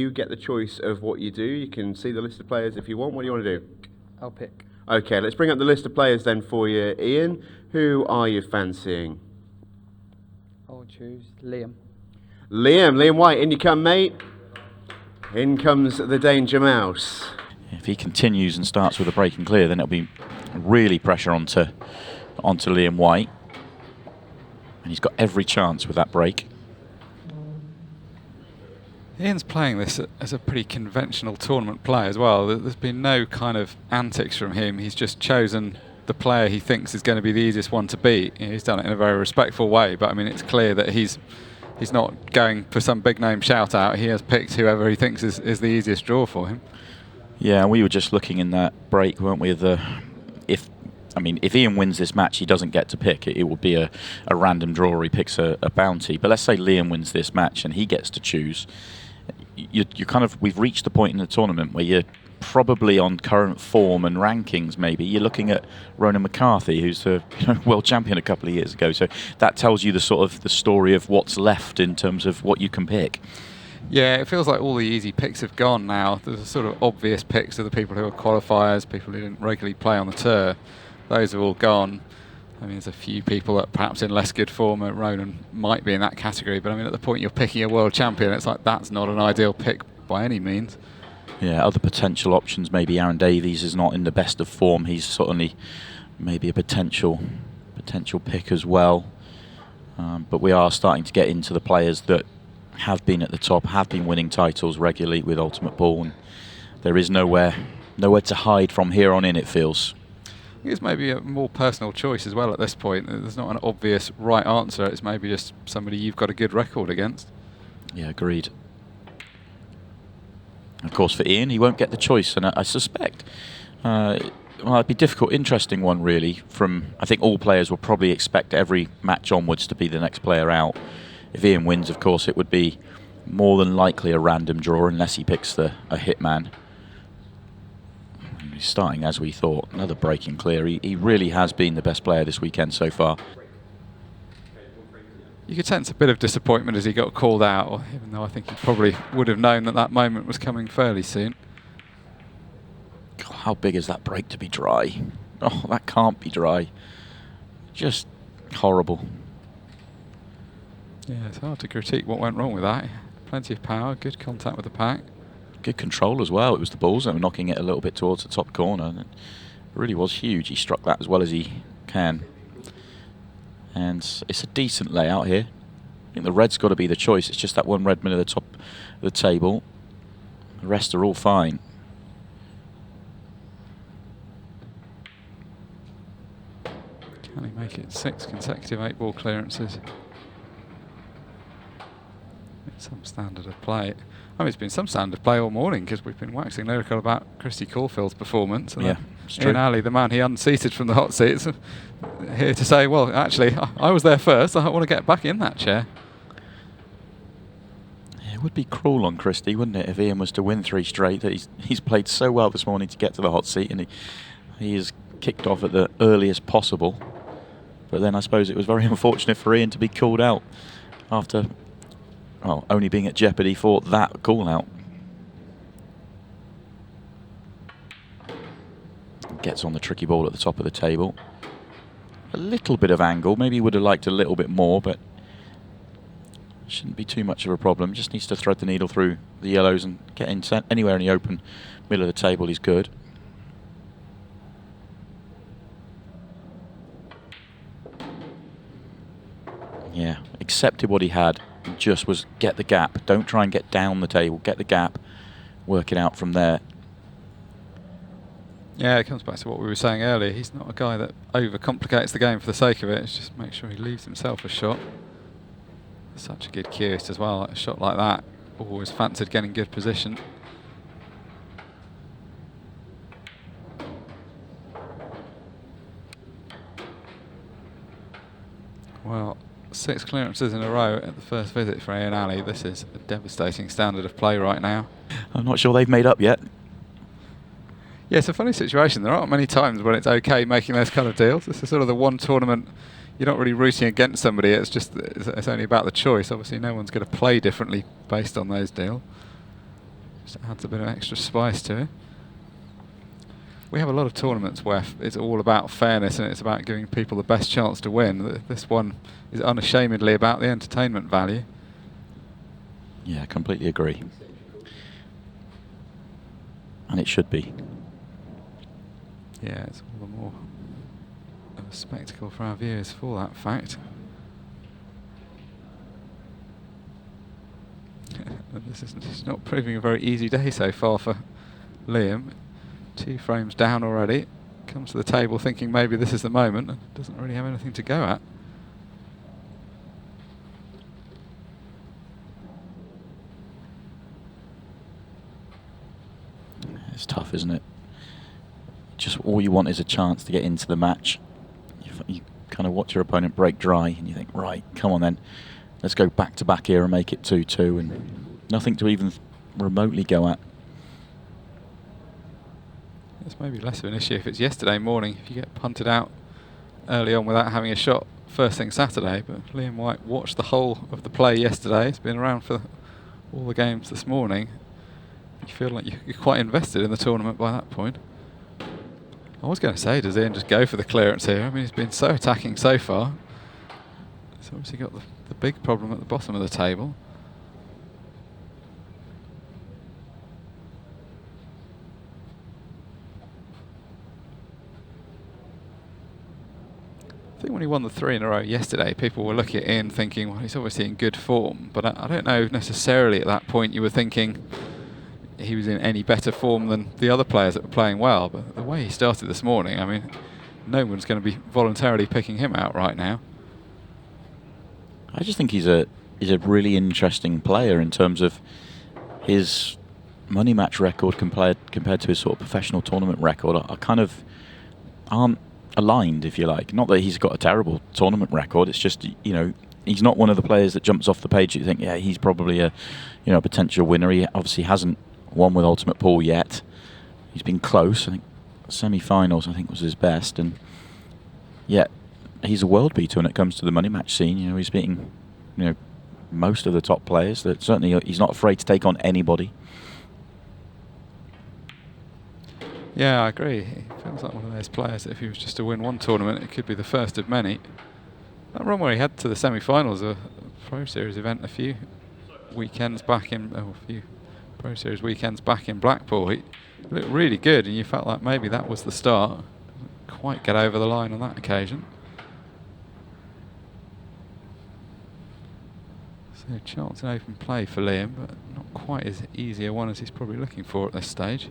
you get the choice of what you do. You can see the list of players if you want. What do you want to do? I'll pick. Okay, let's bring up the list of players then for you, Ian. Who are you fancying? I'll choose Liam. Liam White, in you come, mate. In comes the Danger Mouse. If he continues and starts with a break and clear, then it'll be really pressure onto Liam White. And he's got every chance with that break. Ian's playing this as a pretty conventional tournament play as well. There's been no kind of antics from him. He's just chosen the player he thinks is going to be the easiest one to beat. He's done it in a very respectful way, but I mean, it's clear that he's not going for some big name shout out. He has picked whoever he thinks is the easiest draw for him. Yeah, and we were just looking in that break, weren't we? If Ian wins this match, he doesn't get to pick. It will be a random draw, or he picks a bounty. But let's say Liam wins this match and he gets to choose. We've reached the point in the tournament where you're probably on current form and rankings. Maybe you're looking at Ronan McCarthy, who's the world champion a couple of years ago. So that tells you the story of what's left in terms of what you can pick. Yeah, it feels like all the easy picks have gone now. There's a sort of obvious picks of the people who are qualifiers, people who didn't regularly play on the tour. Those have all gone. I mean, there's a few people that perhaps in less good form. Ronan might be in that category, but I mean, at the point you're picking a world champion, it's like that's not an ideal pick by any means. Yeah, other potential options, maybe Aaron Davies is not in the best of form. He's certainly maybe a potential pick as well. But we are starting to get into the players that have been at the top, have been winning titles regularly with Ultimate Ball, and there is nowhere to hide from here on in, it feels. It's maybe a more personal choice as well at this point. There's not an obvious right answer. It's maybe just somebody you've got a good record against. Yeah, agreed. Of course, for Ian, he won't get the choice, and I suspect it'd be difficult, interesting one really. I think all players will probably expect every match onwards to be the next player out. If Ian wins, of course, it would be more than likely a random draw unless he picks a hitman. He's starting as we thought. Another breaking clear. He really has been the best player this weekend so far. You could sense a bit of disappointment as he got called out, even though I think he probably would have known that moment was coming fairly soon. God, how big is that break to be dry? Oh, that can't be dry. Just horrible. Yeah, it's hard to critique what went wrong with that. Plenty of power, good contact with the pack. Good control as well. It was the balls that were knocking it a little bit towards the top corner. It really was huge. He struck that as well as he can. And it's a decent layout here. I think the red's got to be the choice. It's just that one red min at the top of the table. The rest are all fine. Can he make it 6 consecutive 8-ball clearances? It's some standard of play. I mean, it's been some standard play all morning because we've been waxing lyrical about Christy Caulfield's performance. And yeah, it's true. Ian Alley, the man he unseated from the hot seats, here to say, well, actually, I was there first. I want to get back in that chair. Yeah, it would be cruel on Christy, wouldn't it, if Ian was to win 3 straight? That he's played so well this morning to get to the hot seat, and he is kicked off at the earliest possible. But then I suppose it was very unfortunate for Ian to be called out after, well, only being at jeopardy for that call out. Gets on the tricky ball at the top of the table. A little bit of angle. Maybe he would have liked a little bit more, but shouldn't be too much of a problem. Just needs to thread the needle through the yellows and get in anywhere in the open middle of the table. He's good. Yeah, accepted what he had. Just was get the gap. Don't try and get down the table. Get the gap. Work it out from there. Yeah, it comes back to what we were saying earlier. He's not a guy that overcomplicates the game for the sake of it. It's just make sure he leaves himself a shot. Such a good cueist as well. A shot like that, always fancied getting good position. Well, 6 clearances in a row at the first visit for Ian Alley. This is a devastating standard of play right now. I'm not sure they've made up yet. Yeah, it's a funny situation. There aren't many times when it's okay making those kind of deals. This is sort of the one tournament you're not really rooting against somebody. It's just it's only about the choice. Obviously, no one's going to play differently based on those deals. Just adds a bit of extra spice to it. We have a lot of tournaments where it's all about fairness and it's about giving people the best chance to win. This one is unashamedly about the entertainment value. Yeah, completely agree. And it should be. Yeah, it's all the more of a spectacle for our viewers for that fact. This is not proving a very easy day so far for Liam. 2 frames down already. Comes to the table thinking maybe this is the moment and doesn't really have anything to go at. It's tough, isn't it? Just all you want is a chance to get into the match. You kind of watch your opponent break dry and you think, right, come on then. Let's go back to back here and make it 2-2, and nothing to even remotely go at. It's maybe less of an issue if it's yesterday morning, if you get punted out early on without having a shot first thing Saturday. But Liam White watched the whole of the play yesterday. He's been around for all the games this morning. You feel like you're quite invested in the tournament by that point. I was going to say, does Ian just go for the clearance here? I mean, he's been so attacking so far. He's obviously got the big problem at the bottom of the table. I think when he won the 3 in a row yesterday, people were looking at Ian thinking, well, he's obviously in good form. But I don't know necessarily at that point you were thinking he was in any better form than the other players that were playing well. But the way he started this morning, I mean, no one's going to be voluntarily picking him out right now. I just think he's a really interesting player in terms of his money match record compared to his sort of professional tournament record. I kind of aren't aligned, if you like. Not that he's got a terrible tournament record. It's just, you know, he's not one of the players that jumps off the page. You think, yeah, he's probably a potential winner. He obviously hasn't won with Ultimate Pool yet. He's been close. I think semi-finals, I think, was his best, and yet he's a world beater when it comes to the money match scene. You know, he's beating, most of the top players. That certainly he's not afraid to take on anybody. Yeah, I agree. He feels like one of those players that if he was just to win one tournament, it could be the first of many. That run where he had to the semi-finals of a Pro Series event a few weekends back in, a few Pro Series weekends back in Blackpool, he looked really good, and you felt like maybe that was the start. Didn't quite get over the line on that occasion. So chance and open play for Liam, but not quite as easy a one as he's probably looking for at this stage.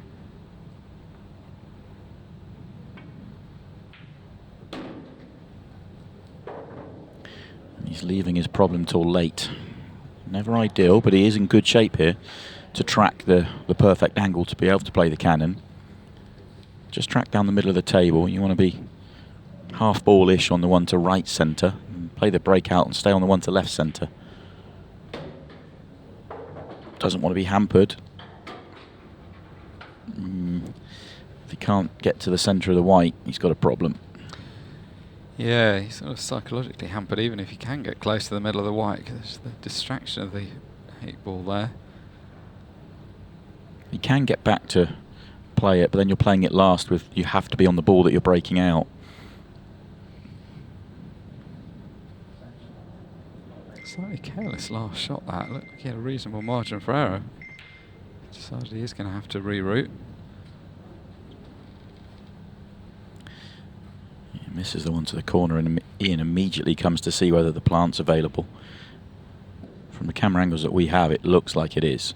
He's leaving his problem till late. Never ideal, but he is in good shape here to track the perfect angle to be able to play the cannon. Just track down the middle of the table. You want to be half ball-ish on the one to right centre, and play the breakout and stay on the one to left centre. Doesn't want to be hampered. If he can't get to the centre of the white, he's got a problem. Yeah, he's sort of psychologically hampered even if he can get close to the middle of the white, because there's the distraction of the 8 ball there. You can get back to play it, but then you're playing it last with, you have to be on the ball that you're breaking out. Slightly careless last shot that. Looked like he had a reasonable margin for error. Decided he is going to have to reroute. Misses the one to the corner, and Ian immediately comes to see whether the plant's available. From the camera angles that we have, it looks like it is.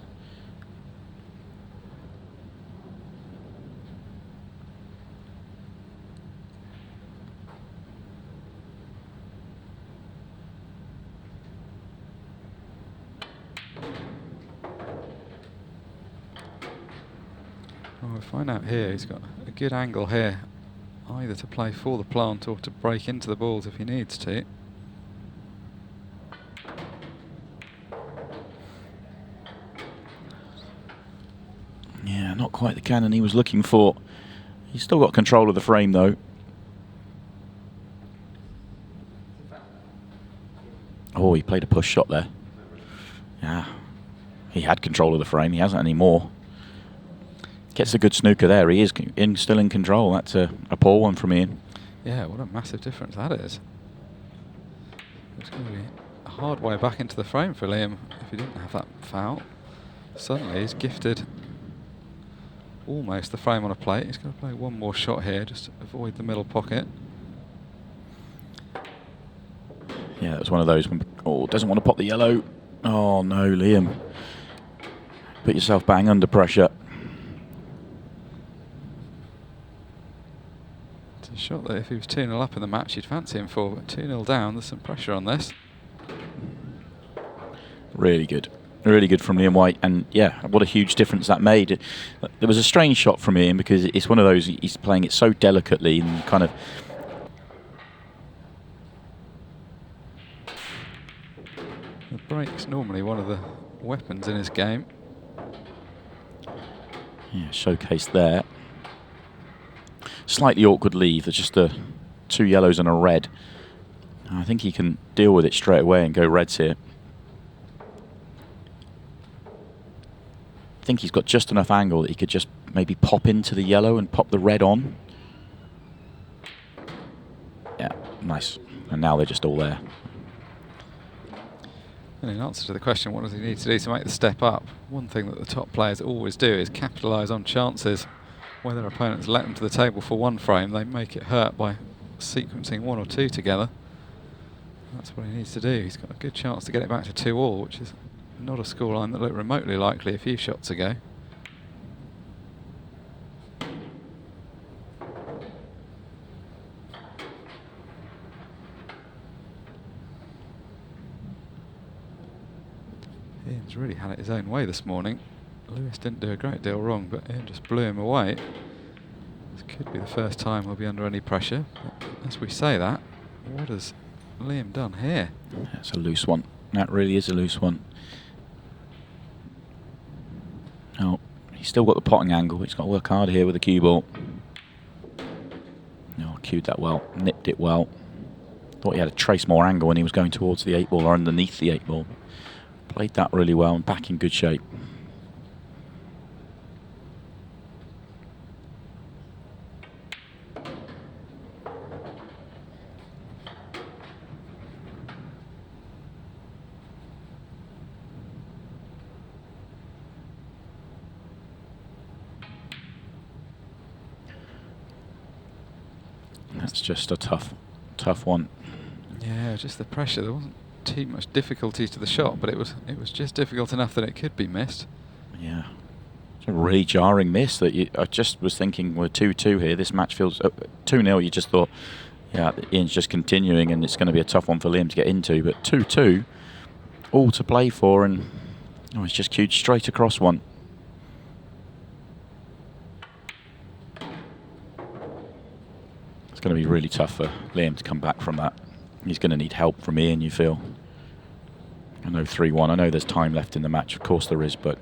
Well, we'll find out here. He's got a good angle here, either to play for the plant or to break into the balls if he needs to. Yeah, not quite the cannon he was looking for. He's still got control of the frame though. Oh, he played a push shot there. Yeah, he had control of the frame. He hasn't anymore. Gets a good snooker there. He is still in control. That's a poor one from Ian. Yeah, what a massive difference that is. It's going to be a hard way back into the frame for Liam if he didn't have that foul. Suddenly he's gifted almost the frame on a plate. He's going to play one more shot here just to avoid the middle pocket. Yeah, that was one of those when, oh, doesn't want to pop the yellow. Oh no, Liam. Put yourself bang under pressure. It's a shot that if he was 2-0 up in the match, you'd fancy him for, but 2-0 down, there's some pressure on this. Really good. Really good from Liam White, and yeah, what a huge difference that made. There was a strange shot from Ian because it's one of those, he's playing it so delicately and kind of... The break's normally one of the weapons in his game. Yeah, showcased there. Slightly awkward leave. There's just 2 yellows and a red. I think he can deal with it straight away and go reds here. I think he's got just enough angle that he could just maybe pop into the yellow and pop the red on. Yeah, nice. And now they're just all there. And in answer to the question, what does he need to do to make the step up? One thing that the top players always do is capitalise on chances. Where their opponents let them to the table for one frame, they make it hurt by sequencing 1 or 2 together. That's what he needs to do. He's got a good chance to get it back to 2-all, which is not a scoreline that looked remotely likely a few shots ago. Ian's really had it his own way this morning. Lewis didn't do a great deal wrong, but Ian just blew him away. This could be the first time he'll be under any pressure. But as we say that, what has Liam done here? That's a loose one. That really is a loose one. Oh, he's still got the potting angle. He's got to work hard here with the cue ball. No, cued that well, nipped it well. Thought he had to trace more angle when he was going towards the 8 ball or underneath the 8 ball. Played that really well and back in good shape. That's just a tough one. Yeah, just the pressure. There wasn't too much difficulty to the shot, but it was just difficult enough that it could be missed. Yeah, it's a really jarring miss. I just was thinking we're 2-2 here. This match feels 2-0. You just thought, yeah, Ian's just continuing, and it's going to be a tough one for Liam to get into. But 2-2, all to play for, and it's just cued straight across one. It's going to be really tough for Liam to come back from that. He's going to need help from Ian, you feel. I know 3-1. I know there's time left in the match. Of course there is, but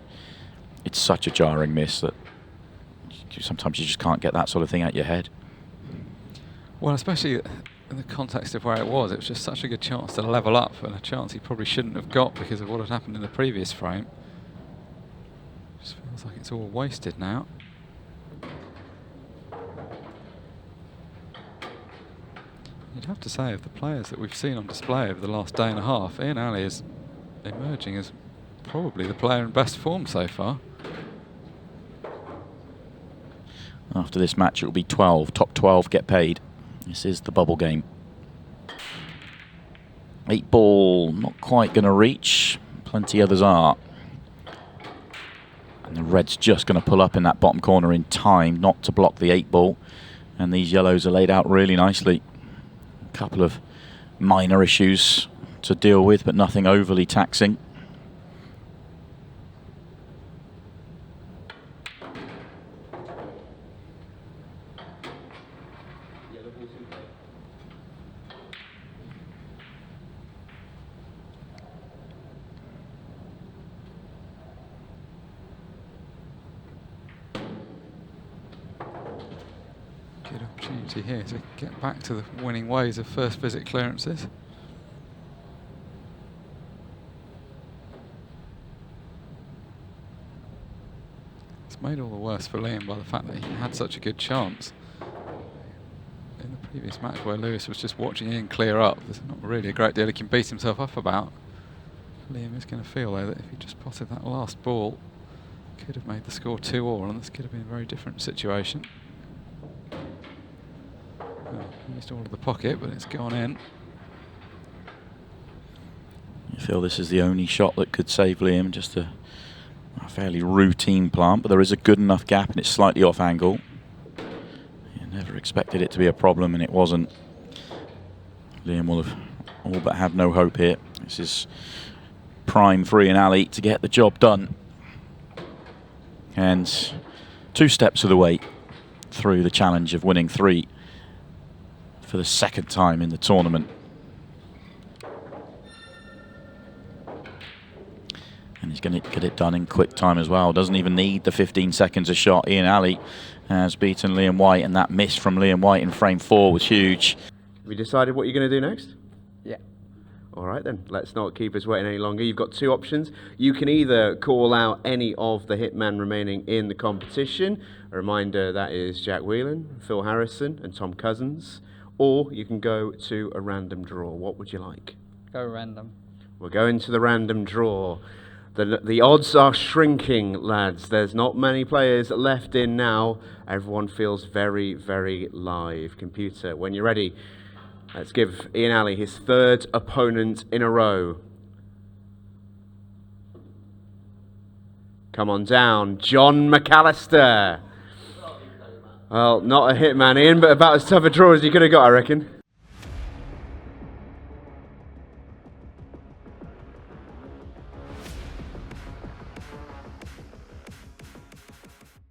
it's such a jarring miss that sometimes you just can't get that sort of thing out your head. Well, especially in the context of where it was just such a good chance to level up, and a chance he probably shouldn't have got because of what had happened in the previous frame. Just feels like it's all wasted now. You'd have to say, of the players that we've seen on display over the last day and a half, Ian Ali is emerging as probably the player in best form so far. After this match, it will be 12. Top 12 get paid. This is the bubble game. 8 ball, not quite going to reach. Plenty others are. And the red's just going to pull up in that bottom corner in time not to block the 8 ball. And these yellows are laid out really nicely. A couple of minor issues to deal with, but nothing overly taxing. Good opportunity here to get back to the winning ways of first visit clearances. It's made all the worse for Liam by the fact that he had such a good chance. In the previous match where Lewis was just watching Ian clear up, there's not really a great deal he can beat himself up about. Liam is going to feel though that if he just potted that last ball, could have made the score 2-all, and this could have been a very different situation. Well, used all of the pocket, but it's gone in. You feel this is the only shot that could save Liam, just a fairly routine plant, but there is a good enough gap and it's slightly off angle. You never expected it to be a problem, and it wasn't. Liam will have all but have no hope here. This is prime for Ian Ali to get the job done. And 2 steps of the way through the challenge of winning 3 for the 2nd time in the tournament. And he's going to get it done in quick time as well. Doesn't even need the 15 seconds a shot. Ian Ali has beaten Liam White, and that miss from Liam White in frame 4 was huge. Have you decided what you're going to do next? Yeah. All right then, let's not keep us waiting any longer. You've got 2 options. You can either call out any of the hitmen remaining in the competition. A reminder, that is Jack Whelan, Phil Harrison and Tom Cousins. Or you can go to a random draw. What would you like? Go random. We're going to the random draw. The odds are shrinking, lads. There's not many players left in now. Everyone feels very, very live. Computer, when you're ready, let's give Ian Ali his 3rd opponent in a row. Come on down, John McAllister. Well, not a hitman, Ian, but about as tough a draw as you could have got, I reckon.